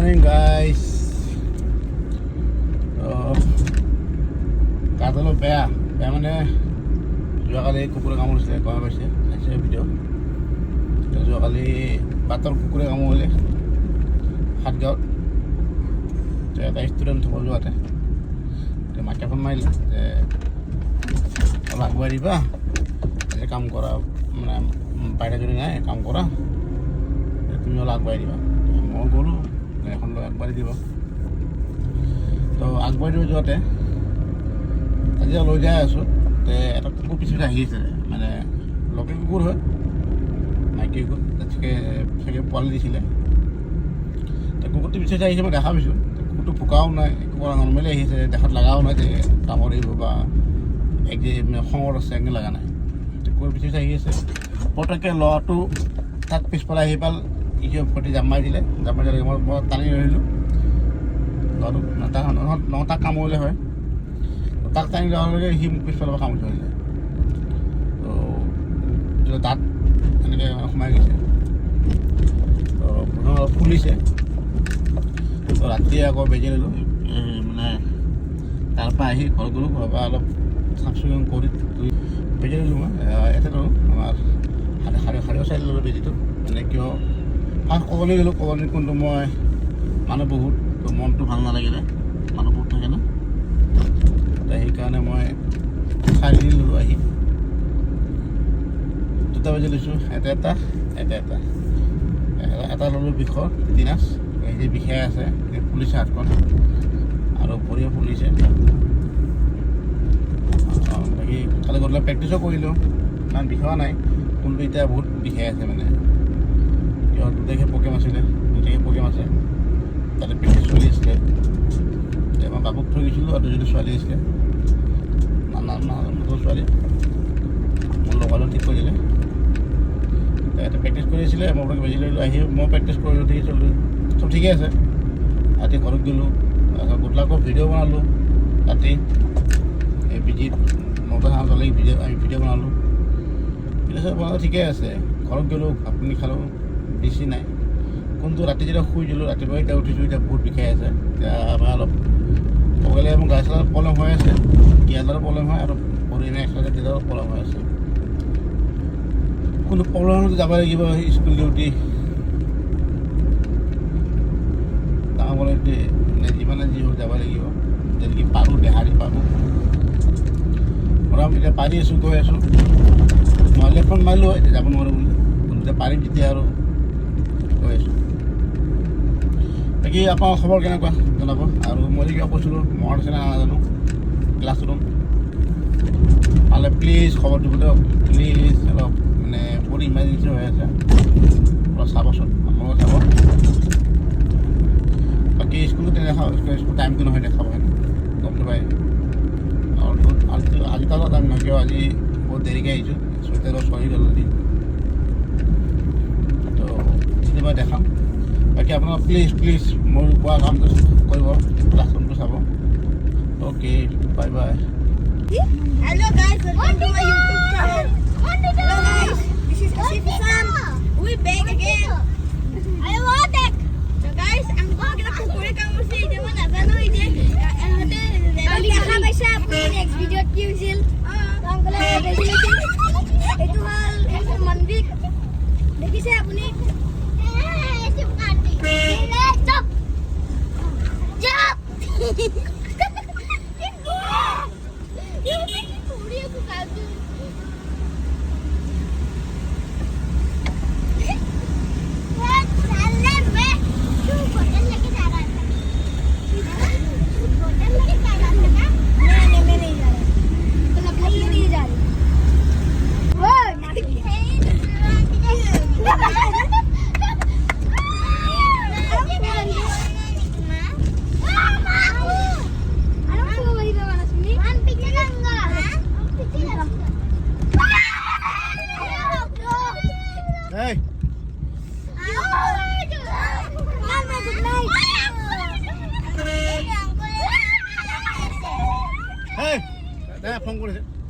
morning guys. কাজলো বেয়া মানে যোৱাকালি কুকুৰে কামুৰিছিলে গম পাইছে চাইছে ভিডিঅ' যোৱাকালি বাটৰ কুকুৰে কামুৰিলে সাতগাঁৱত এটা ষ্টুডেণ্ট থ'ব যোৱাতে মাকে ফোন মাৰিলে যে অলপ আগুৱাই দিবা এই কাম কৰা মানে বাইৰে যদি নাই কাম কৰা তুমি অলপ আগুৱাই দিবা মই গ'লোঁ এখন লৈ আগবাঢ়ি দিব তো আগবাঢ়ি দিব যোৱাতে আজি লৈ যাই আছোঁ এটা কুকুৰ পিছতে আহিছে মানে লোকেল কুকুৰ হয় মাইকী কুকুৰ চাগে পোৱালি দিছিলে কুকুৰটো পিছতে আহিছে মই দেখা পাইছোঁ কুকুৰটো ভোকাও নাই কুকুৰ নৰ্মেলি আহিছে দেখাত লগাও নাই যে কামত আহিব বা এক যে খঙত আছে এনেকৈ লগা নাই কুকুৰ পিছতে আহি আছে পটককৈ ল'ৰাটো তাক পিছফালে আহি পাল ফটি জাপ মাৰি দিলে জাপ মাৰি দিলে মই টানি ৰহিলোঁ ল'ৰাটো তাক কামুৰিলে হয় তাক টানি লোৱাৰ লগে সি মোক পিছফালৰ পৰা কামুৰি ধৰিলে তো দাঁত এনেকৈ সোমাই গৈছে তো অলপ ফুলিছে তো ৰাতি আকৌ বেজি ল'লোঁ মানে তাৰপৰা আহি ঘৰত গ'লোঁ ঘৰৰ পৰা অলপ চাফ চিকুণ কৰি বেজি ল'লোঁ মই ইয়াতে ল'লোঁ আমাৰ সাৰিও চাই ল'লোঁ বেজিটো মানে কিয় ফাৰ্ষ্ট ক'বলৈ গ'লোঁ ক'বলৈ কোনটো মই মানুহ বহুত তো মনটো ভাল নালাগিলে মানুহ বহুত থাকে ন সেইকাৰণে মই চাই ল'লোঁ আহি 2টা বাজি লৈছোঁ এটা ল'লোঁ বিষৰ তিনাচ এই যে বিষাই আছে ফুলিছে হাতখন আৰু ভৰিও ফুলিছে বাকী কালি গধূলি প্ৰেক্টিছো কৰিলোঁ ইমান বিষোৱা নাই কোনটো এতিয়া বহুত বিষাই আছে মানে কিয় দুটাইকে প্ৰগ্ৰেম আছিলে আছে তাতে প্ৰেক্টিছ চলি আছিলে এতিয়া মই বাবুক থৈ গৈছিলোঁ আৰু দুজনী ছোৱালী আছিলে নতুন ছোৱালী মোৰ লগৰজন ঠিক কৰি দিলে এটা প্ৰেক্টিছ কৰি আছিলে মই আপোনাক বেজি লৈ আহি মই প্ৰেক্টিছ কৰিলোঁ ঠিক চলিলোঁ চব ঠিকে আছে ৰাতি ঘৰত গ'লোঁ তাৰপিছত গোটলাকৰ ভিডিঅ' বনালোঁ ৰাতি এই বিজিত নটা চলি আমি ভিডিঅ' বনালোঁ ভিডিঅ' বনালোঁ ঠিকে আছে ঘৰত গ'লোঁ ভাত পানী খালোঁ বেছি নাই কোনটো ৰাতি যেতিয়া শুই দিলোঁ ৰাতিপুৱা এতিয়া উঠিছোঁ এতিয়া বহুত বিষাই আছে এতিয়া আমাৰ অলপ ক'বলৈ মোৰ গাড়ী চলাৰ প্ৰব্লেম হৈ আছে গিয়াৰৰ প্ৰব্লেম হয় আৰু ভৰি এনে এক্সাৰচাইজ দিলেও প্ৰব্লেম হৈ আছে কোনো প্ৰব্লেমতো যাব লাগিব স্কুল ডিউটি ডাঙৰ মানে যিমানে যি হ'ল যাব লাগিব যেনেকৈ পাৰোঁ দেহাৰি পাৰোঁ মই এতিয়া পাৰি আছোঁ গৈ আছোঁ মই লেফ্ট মাৰিলোঁ হয় এতিয়া যাব নোৱাৰোঁ বুলি কিন্তু এতিয়া পাৰিম তেতিয়া আৰু গৈ আছোঁ বাকী আপোনাৰ খবৰ কেনেকুৱা জনাব আৰু মই কিবা কৈছিলোঁ মনত আছে না নাজানো ক্লাছৰুম পালে প্লিজ খবৰ দিব দিয়ক প্লিজ অলপ মানে বহুত ইমাৰ্জেঞ্চি হৈ আছে অলপ চাবচোন আপোনালোকে চাব বাকী স্কুলটো নেদেখাওঁ স্কুল টাইমটো নহয় দেখাব গম নাপায় আজিকালৰ টাইম নহয় কিয় আজি বহুত দেৰিকৈ আহিছোঁ 6:30 গ'ল দিন তো কেতিয়াবা দেখাম বাকী আপোনালোক প্লিজ মোৰ কোৱা কামটো কৰিব ক্লাছৰুমটো চাব okay bye bye Hello guys, welcome to my YouTube channel. Hello guys, this is Asif Sam. We back again. I want it. So guys, I'm going to kukure kamu sih jangan azano ije. Ate দেখা পাইছে আপুনি next video কি হৈছিল? আঙ্কলে দেখিছিল। এটো হল এখন মন্দিৰ দেখিছে আপুনি? এসব কাটি। Stop. Stop. Hey! Hey! Phone call.